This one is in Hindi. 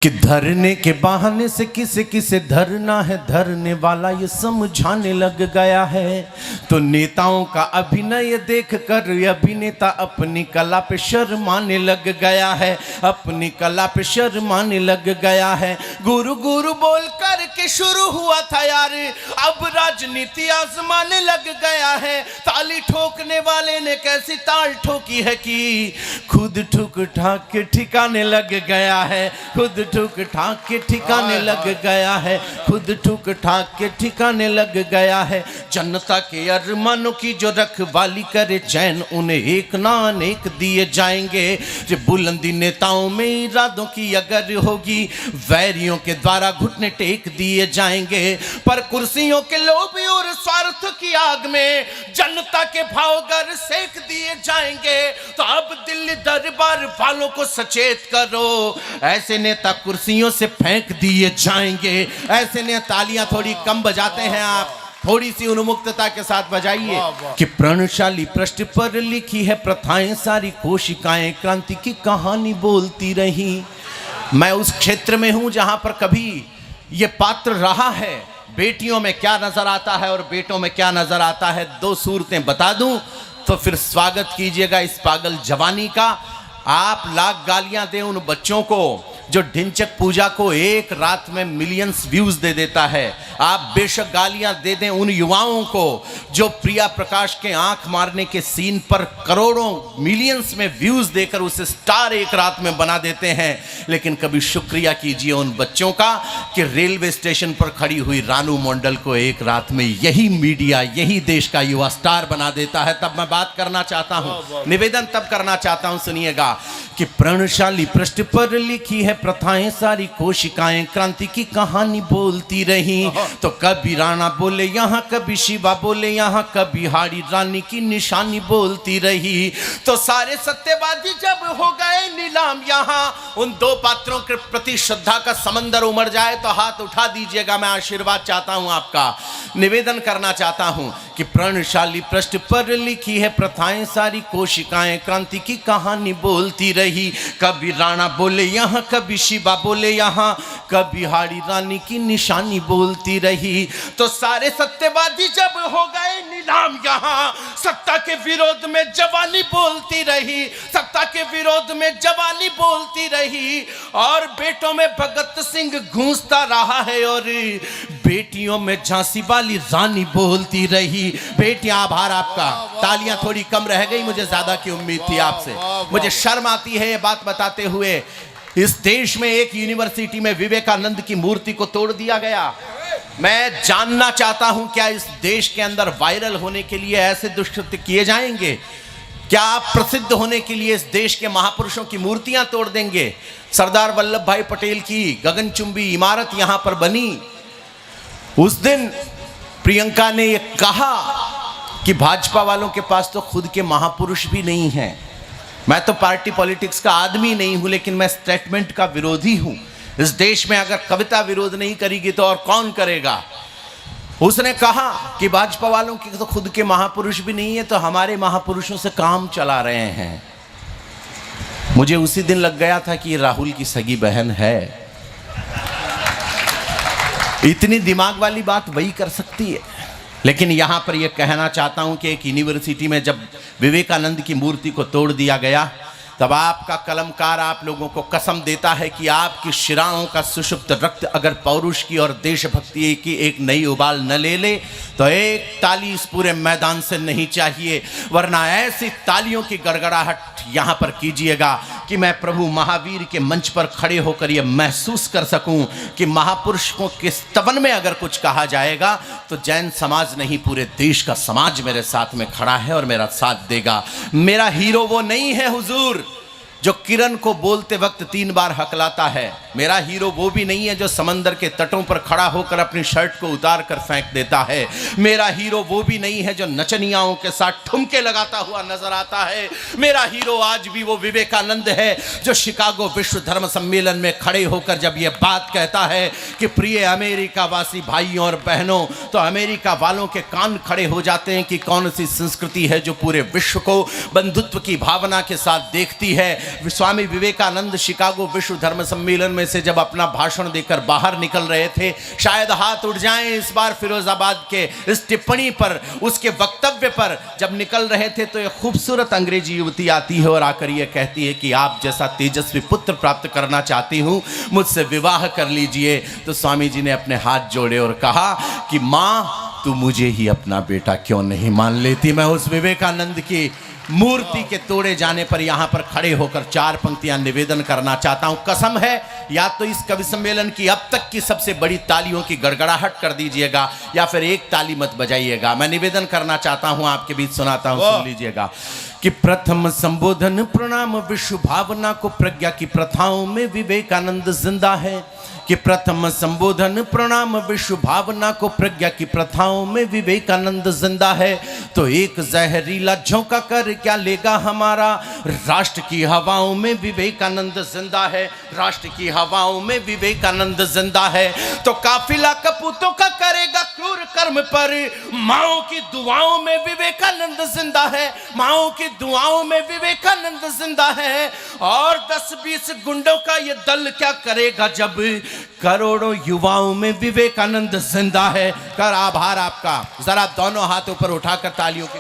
कि धरने के बहाने से किसे किसे धरना है, धरने वाला ये समझाने लग गया है। तो नेताओं का अभिनय देख कर अभिनेता अपनी कला पे शर्माने लग गया है, अपनी कला पे शर्माने लग गया है। गुरु गुरु बोल कर के शुरू हुआ था यार, अब राजनीति आजमाने लग गया है। ताली ठोकने वाले ने कैसी ताल ठोकी है कि खुद ठुक ठाक के ठिकाने लग गया है, खुद ठुक ठाक के ठिकाने लग गया है, खुद ठुक ठाक के ठिकाने लग गया है। जनता के अरमानों की जो रखवाली करे चैन, उन्हें एक ना अनेक दिए जाएंगे। जो बुलंदी नेताओं में इरादों की अगर होगी, वैरियों के द्वारा घुटने टेक दिए जाएंगे। पर कुर्सियों के लोभ और स्वार्थ की आग में जनता के भाव गर सेक दिए जाएंगे। तो अब दिल्ली दरबार वालों को सचेत करो, ऐसे नेता कुर्सियों से फेंक दिए जाएंगे। ऐसे ने तालियां थोड़ी कम बजाते हैं आप, थोड़ी सी उन्मुक्तता के साथ बजाइए। कि प्रणशाली पृष्ठ पर लिखी है प्रथाएं सारी, कोशिकाएं क्रांति की कहानी बोलती रही। मैं उस क्षेत्र में हूं जहां पर कभी ये पात्र रहा है। बेटियों में क्या नजर आता है और बेटों में क्या नजर आता है, दो सूरतें बता दूं तो फिर स्वागत कीजिएगा इस पागल जवानी का। आप लाख गालियां दें उन बच्चों को जो ढिंचक पूजा को एक रात में मिलियंस व्यूज दे देता है। आप बेशक गालियां दे दें उन युवाओं को जो प्रिया प्रकाश के आंख मारने के सीन पर करोड़ों मिलियंस में व्यूज देकर उसे स्टार एक रात में बना देते हैं। लेकिन कभी शुक्रिया कीजिए उन बच्चों का कि रेलवे स्टेशन पर खड़ी हुई रानू मंडल को एक रात में यही मीडिया, यही देश का युवा स्टार बना देता है। तब मैं बात करना चाहता हूं, निवेदन तब करना चाहता हूं, सुनिएगा कि प्रणशाली पृष्ठ पर लिखी है प्रथाएं सारी, कोशिकाएं क्रांति की कहानी बोलती रही। तो कभी राणा बोले यहाँ, कभी शिवा बोले यहाँ, कभी हाड़ी रानी की निशानी बोलती रही। तो सारे सत्यवादी जब हो गए नीलाम यहाँ, उन दो पात्रों के प्रति श्रद्धा का समंदर उमड़ जाए तो हाथ उठा दीजिएगा। मैं आशीर्वाद चाहता हूं आपका, निवेदन करना चाहता हूं कि प्रणशाली पृष्ठ पर लिखी है प्रथाएं सारी, कोशिकाएं क्रांति की कहानी बोलती रही। कभी राणा बोले यहाँ, कभी शिवा बोले यहाँ, कभी हाड़ी रानी की निशानी बोलती रही। तो सारे सत्यवादी जब हो गए नीलाम यहाँ, सत्ता के विरोध में जवानी बोलती रही, सत्ता के विरोध में जवानी बोलती रही। और बेटों में भगत सिंह गूंजता रहा है और बेटियों में झांसी वाली रानी बोलती रही। बेटियां, आभार आपका। तालियां थोड़ी कम रह गई, मुझे ज्यादा की उम्मीद थी आपसे। मुझे शर्म आती है ये बात बताते हुए। इस देश में एक यूनिवर्सिटी में विवेकानंद की मूर्ति को तोड़ दिया गया। मैं जानना चाहता हूं क्या इस देश के अंदर वायरल होने के लिए ऐसे दुष्कृत्य किए जाएंगे? क्या आप प्रसिद्ध होने के लिए इस देश के महापुरुषों की मूर्तियां तोड़ देंगे? सरदार वल्लभ भाई पटेल की गगनचुंबी इमारत यहां पर बनी। उस दिन प्रियंका ने यह कहा कि भाजपा वालों के पास तो खुद के महापुरुष भी नहीं हैं। मैं तो पार्टी पॉलिटिक्स का आदमी नहीं हूं, लेकिन मैं स्टेटमेंट का विरोधी हूं। इस देश में अगर कविता विरोध नहीं करेगी तो और कौन करेगा? उसने कहा कि भाजपा वालों के तो खुद के महापुरुष भी नहीं है, तो हमारे महापुरुषों से काम चला रहे हैं। मुझे उसी दिन लग गया था कि ये राहुल की सगी बहन है। इतनी दिमाग वाली बात वही कर सकती है। लेकिन यहां पर यह कहना चाहता हूं कि एक यूनिवर्सिटी में जब विवेकानंद की मूर्ति को तोड़ दिया गया, तब आपका कलमकार आप लोगों को कसम देता है कि आपकी शिराओं का सुषुप्त रक्त अगर पौरुष की और देशभक्ति की एक नई उबाल न ले ले तो एक ताली इस पूरे मैदान से नहीं चाहिए। वरना ऐसी तालियों की गड़गड़ाहट यहां पर कीजिएगा कि मैं प्रभु महावीर के मंच पर खड़े होकर यह महसूस कर सकूं कि महापुरुषों के स्तवन में अगर कुछ कहा जाएगा तो जैन समाज नहीं, पूरे देश का समाज मेरे साथ में खड़ा है और मेरा साथ देगा। मेरा हीरो वो नहीं है हुजूर जो किरण को बोलते वक्त 3 बार हकलाता है। मेरा हीरो वो भी नहीं है जो समंदर के तटों पर खड़ा होकर अपनी शर्ट को उतार कर फेंक देता है। मेरा हीरो वो भी नहीं है जो नचनियाओं के साथ ठुमके लगाता हुआ नजर आता है। मेरा हीरो आज भी वो विवेकानंद है जो शिकागो विश्व धर्म सम्मेलन में खड़े होकर जब ये बात कहता है कि प्रिय अमेरिका वासी भाइयों और बहनों, तो अमेरिका वालों के कान खड़े हो जाते हैं कि कौन सी संस्कृति है जो पूरे विश्व को बंधुत्व की भावना के साथ देखती है। स्वामी विवेकानंद शिकागो विश्व धर्म सम्मेलन में से जब अपना भाषण देकर बाहर निकल रहे थे, शायद हाथ उठ जाएं इस बार फिरोजाबाद के इस टिप्पणी पर, उसके वक्तव्य पर जब निकल रहे थे, तो एक खूबसूरत अंग्रेजी युवती आती है और आकर ये कहती है कि आप जैसा तेजस्वी पुत्र प्राप्त करना चाहती हूँ, मुझसे विवाह कर लीजिए। तो स्वामी जी ने अपने हाथ जोड़े और कहा कि माँ, तू मुझे ही अपना बेटा क्यों नहीं मान लेती। मैं उस विवेकानंद की मूर्ति के तोड़े जाने पर यहाँ पर खड़े होकर 4 पंक्तियां निवेदन करना चाहता हूँ। कसम है, या तो इस कवि सम्मेलन की अब तक की सबसे बड़ी तालियों की गड़गड़ाहट कर दीजिएगा या फिर एक ताली मत बजाइएगा। मैं निवेदन करना चाहता हूँ, आपके बीच सुनाता हूँ, सुन लीजिएगा कि प्रथम संबोधन प्रणाम विश्व भावना को प्रज्ञा की प्रथाओं में विवेकानंद जिंदा है। कि प्रथम संबोधन प्रणाम विश्व भावना को प्रज्ञा की प्रथाओं में विवेकानंद जिंदा है। तो एक जहरीला झोंका कर क्या लेगा हमारा, राष्ट्र की हवाओं में विवेकानंद जिंदा है, राष्ट्र की हवाओं में विवेकानंद जिंदा है। तो काफिला कपूतों का करेगा क्रूर कर्म पर, माओ की दुआओं में विवेकानंद जिंदा है, माओ की दुआओं में विवेकानंद जिंदा है। और 10-20 गुंडों का ये दल क्या करेगा जब करोड़ों युवाओं में विवेकानंद जिंदा है। कर आभार आपका, जरा दोनों हाथ ऊपर उठाकर तालियों की